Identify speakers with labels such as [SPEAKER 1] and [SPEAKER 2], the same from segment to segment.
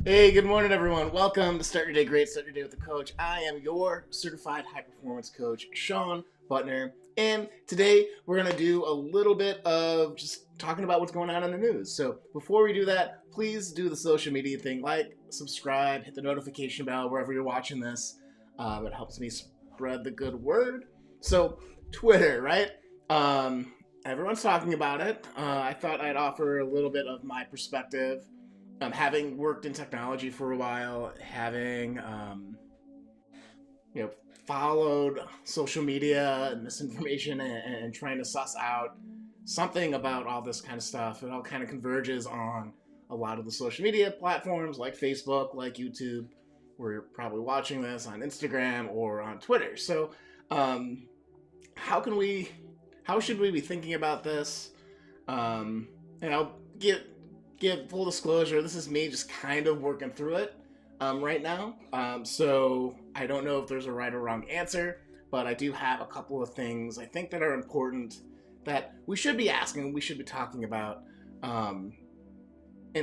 [SPEAKER 1] Hey, good morning, everyone. Welcome to Start Your Day Great, Start Your Day with the Coach. I am your certified high performance coach, Sean Butner. And today we're going to do a little bit of just talking about what's going on in the news. So before we do that, please do the social media thing, like, subscribe, hit the notification bell wherever you're watching this. It helps me spread the good word. So, Twitter, right? Everyone's talking about it. I thought I'd offer a little bit of my perspective. Having worked in technology for a while, having you know followed social media and misinformation and trying to suss out something about all this kind of stuff, it all kind of converges on a lot of the social media platforms like Facebook, like YouTube, where you're probably watching this on Instagram or on Twitter. So, um, how can we, how should we be thinking about this? And I'll give full disclosure. This is me just kind of working through it right now. So I don't know if there's a right or wrong answer, but I do have a couple of things I think that are important that we should be asking, we should be talking about, and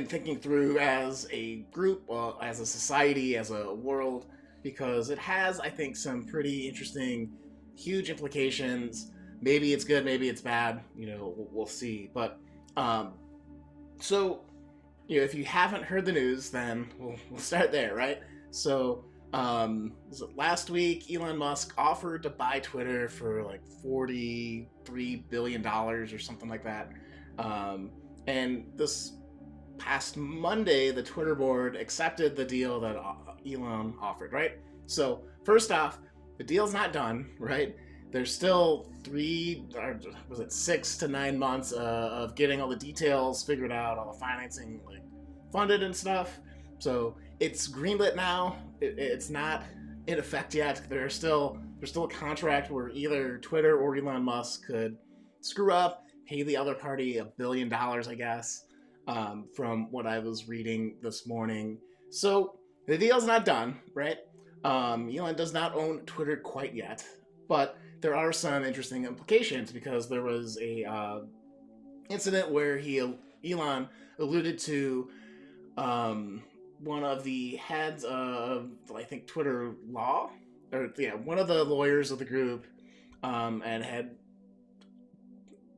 [SPEAKER 1] thinking through as a group, as a society, as a world, because it has, I think, some pretty interesting, huge implications. Maybe it's good, maybe it's bad. We'll see. But so, if you haven't heard the news, then we'll start there, right? So, last week, Elon Musk offered to buy Twitter for like $43 billion or something like that. And this past Monday, the Twitter board accepted the deal that Elon offered, right? So, first off, the deal's not done, right? There's still 6 to 9 months of getting all the details figured out, all the financing funded and stuff. So it's greenlit now. It's not in effect yet. There's still a contract where either Twitter or Elon Musk could screw up, pay the other party $1 billion, I guess, from what I was reading this morning. So the deal's not done, right? Elon does not own Twitter quite yet, but there are some interesting implications because there was a incident where Elon alluded to one of the heads of, I think, Twitter law, or one of the lawyers of the group, and had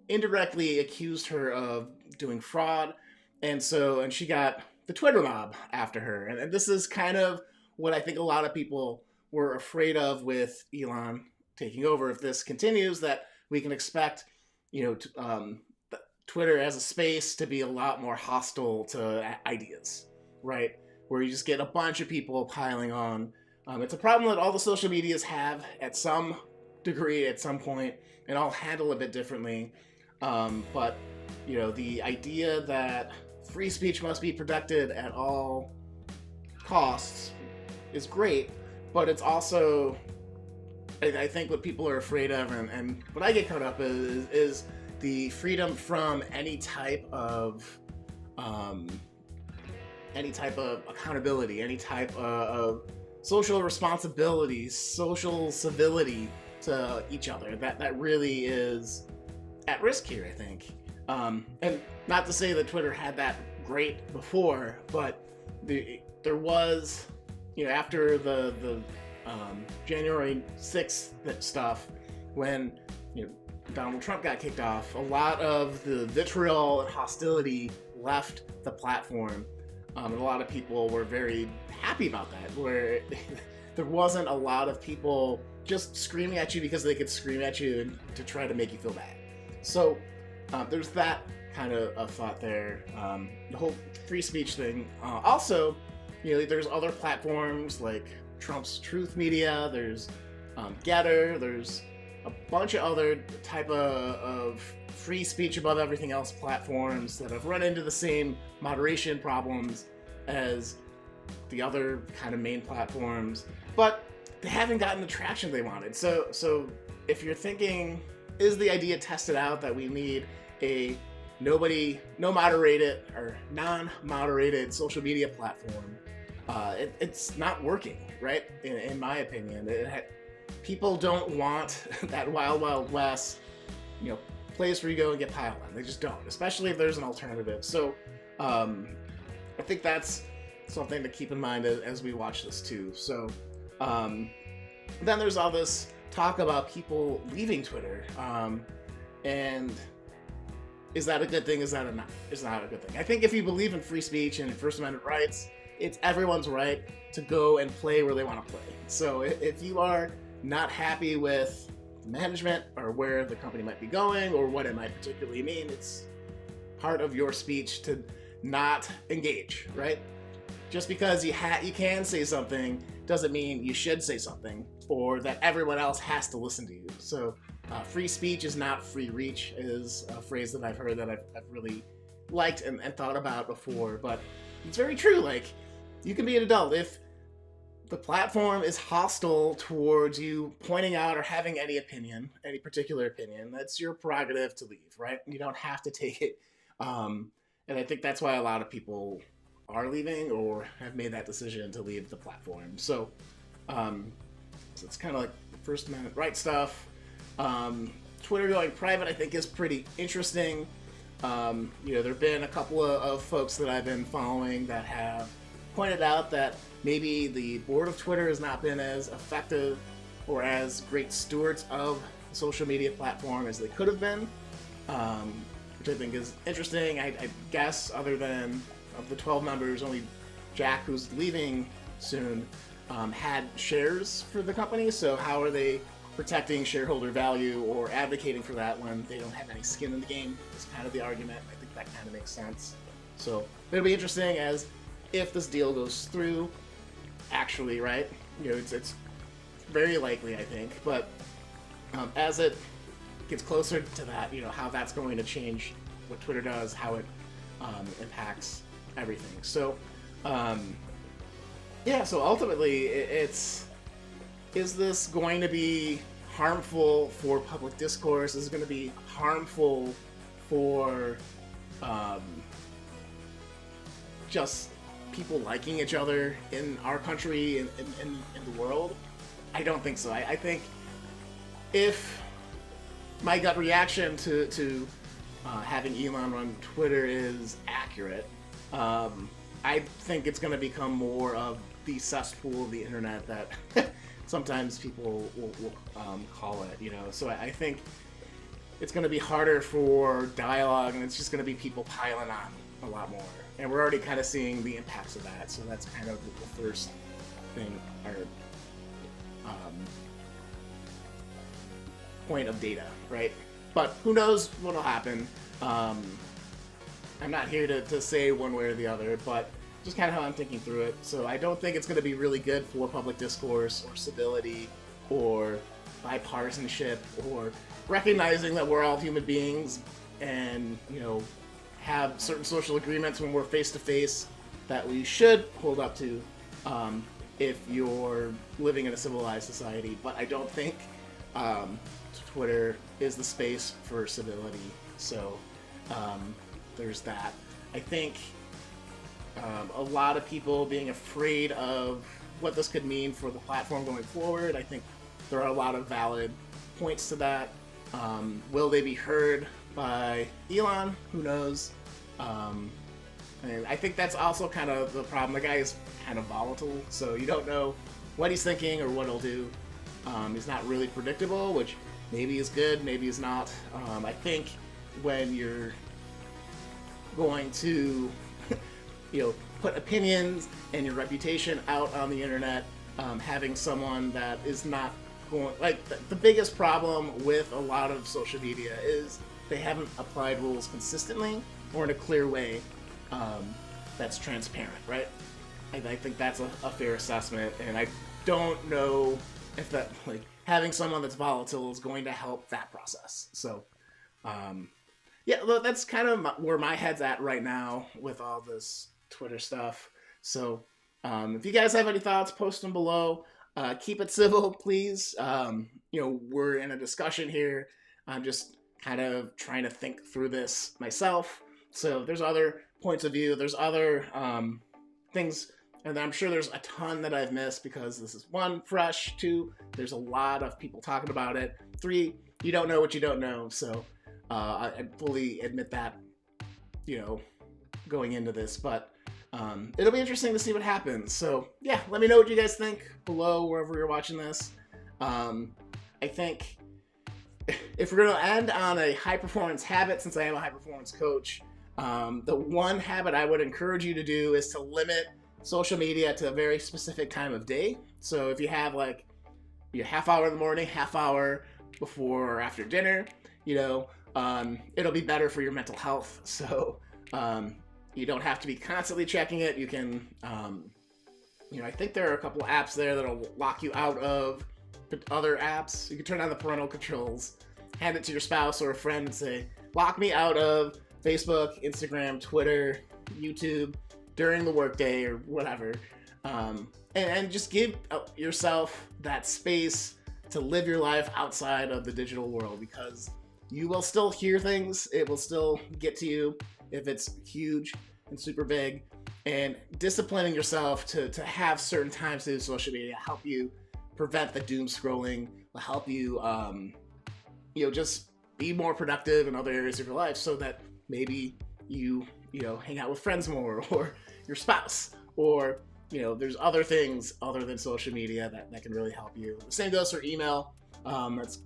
[SPEAKER 1] indirectly accused her of doing fraud, and she got the Twitter mob after her, and this is kind of what I think a lot of people were afraid of with Elon taking over. If this continues, that we can expect, Twitter as a space to be a lot more hostile to ideas, right? Where you just get a bunch of people piling on. It's a problem that all the social medias have at some degree, at some point, and all handle a bit differently. But the idea that free speech must be protected at all costs is great, but it's also, I think, what people are afraid of, and what I get caught up is the freedom from any type of accountability, any type of social responsibility, social civility to each other. That really is at risk here, I think. And not to say that Twitter had that great before, but there was, after the January 6th stuff, when Donald Trump got kicked off, a lot of the vitriol and hostility left the platform, and a lot of people were very happy about that, where there wasn't a lot of people just screaming at you because they could scream at you and to try to make you feel bad. So there's that kind of thought there. The whole free speech thing. Also, there's other platforms like Trump's Truth Media, there's Getter, there's a bunch of other type of free speech above everything else platforms that have run into the same moderation problems as the other kind of main platforms, but they haven't gotten the traction they wanted. So if you're thinking, is the idea tested out that we need a no moderated or non-moderated social media platform, it's not working, right? In my opinion, people don't want that wild west, place where you go and get piled on. They just don't, especially if there's an alternative. So I think that's something to keep in mind as we watch this too. So then there's all this talk about people leaving Twitter, and is that a good thing? Is that not a good thing? I think if you believe in free speech and First Amendment rights, it's everyone's right to go and play where they want to play. So if you are not happy with management or where the company might be going or what it might particularly mean, it's part of your speech to not engage, right? Just because you can say something doesn't mean you should say something or that everyone else has to listen to you. So free speech is not free reach is a phrase that I've heard that I've really liked and thought about before, but it's very true. Like, you can be an adult. If the platform is hostile towards you pointing out or having any particular opinion, that's your prerogative to leave, right? You don't have to take it. And I think that's why a lot of people are leaving or have made that decision to leave the platform. So, so it's kind of like First Amendment right stuff. Twitter going private, I think, is pretty interesting. There have been a couple of folks that I've been following that have pointed out that maybe the board of Twitter has not been as effective or as great stewards of the social media platform as they could have been, which I think is interesting. I guess other than of the 12 members, only Jack, who's leaving soon, had shares for the company. So how are they protecting shareholder value or advocating for that when they don't have any skin in the game? Is kind of the argument. I think that kind of makes sense. So it'll be interesting as if this deal goes through, actually, right? It's very likely, I think. But as it gets closer to that, how that's going to change what Twitter does, how it impacts everything. So, so ultimately, is this going to be harmful for public discourse? Is it going to be harmful for just people liking each other in our country and in the world? I don't think so. I think if my gut reaction to having Elon run Twitter is accurate, I think it's going to become more of the cesspool of the internet that sometimes people will call it, So I think it's going to be harder for dialogue, and it's just going to be people piling on a lot more. And we're already kind of seeing the impacts of that, so that's kind of the first thing, or point of data, right? But who knows what'll happen. I'm not here to say one way or the other, but just kind of how I'm thinking through it. So I don't think it's going to be really good for public discourse or civility or bipartisanship or recognizing that we're all human beings and, have certain social agreements when we're face to face that we should hold up to if you're living in a civilized society. But I don't think Twitter is the space for civility. So there's that. I think a lot of people being afraid of what this could mean for the platform going forward. I think there are a lot of valid points to that. Will they be heard by Elon? Who knows? And I think that's also kind of the problem. The guy is kind of volatile, so you don't know what he's thinking or what he'll do. He's not really predictable, which maybe is good, maybe is not. I think when you're going to put opinions and your reputation out on the internet, having someone that is not going, like, the biggest problem with a lot of social media is they haven't applied rules consistently or in a clear way that's transparent, right? I think that's a fair assessment, and I don't know if that, like, having someone that's volatile is going to help that process. So that's kind of where my head's at right now with all this Twitter stuff. So if you guys have any thoughts, post them below. Keep it civil, please. We're in a discussion here. I'm just kind of trying to think through this myself. So there's other points of view. There's other things, and I'm sure there's a ton that I've missed because this is 1, fresh. 2, there's a lot of people talking about it. 3, you don't know what you don't know. So I fully admit that, going into this. But It'll be interesting to see what happens. So yeah, let me know what you guys think below wherever you're watching this. I think if we're going to end on a high performance habit, since I am a high performance coach, the one habit I would encourage you to do is to limit social media to a very specific time of day. So if you have like your half hour in the morning, half hour before or after dinner, it'll be better for your mental health. So you don't have to be constantly checking it. You can, I think there are a couple apps there that'll lock you out of other apps. You can turn on the parental controls, hand it to your spouse or a friend and say, lock me out of Facebook, Instagram, Twitter, YouTube during the workday or whatever. And just give yourself that space to live your life outside of the digital world, because you will still hear things. It will still get to you if it's huge and super big. And disciplining yourself to have certain times to do social media help you prevent the doom scrolling, will help you, just be more productive in other areas of your life, so that maybe you hang out with friends more, or your spouse, or there's other things other than social media that can really help you. The same goes for email. That's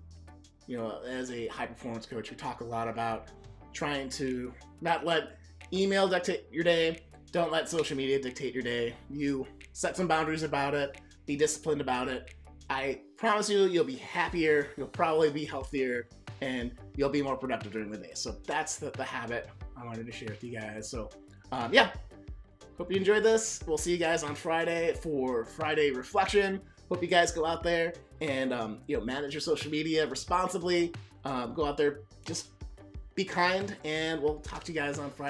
[SPEAKER 1] as a high performance coach, we talk a lot about trying to not let email dictate your day. Don't let social media dictate your day. You set some boundaries about it. Be disciplined about it. I promise you'll be happier. You'll probably be healthier, and you'll be more productive during the day. So that's the habit I wanted to share with you guys. So hope you enjoyed this. We'll see you guys on Friday for Friday Reflection. Hope you guys go out there and manage your social media responsibly. Go out there, just be kind, and we'll talk to you guys on Friday.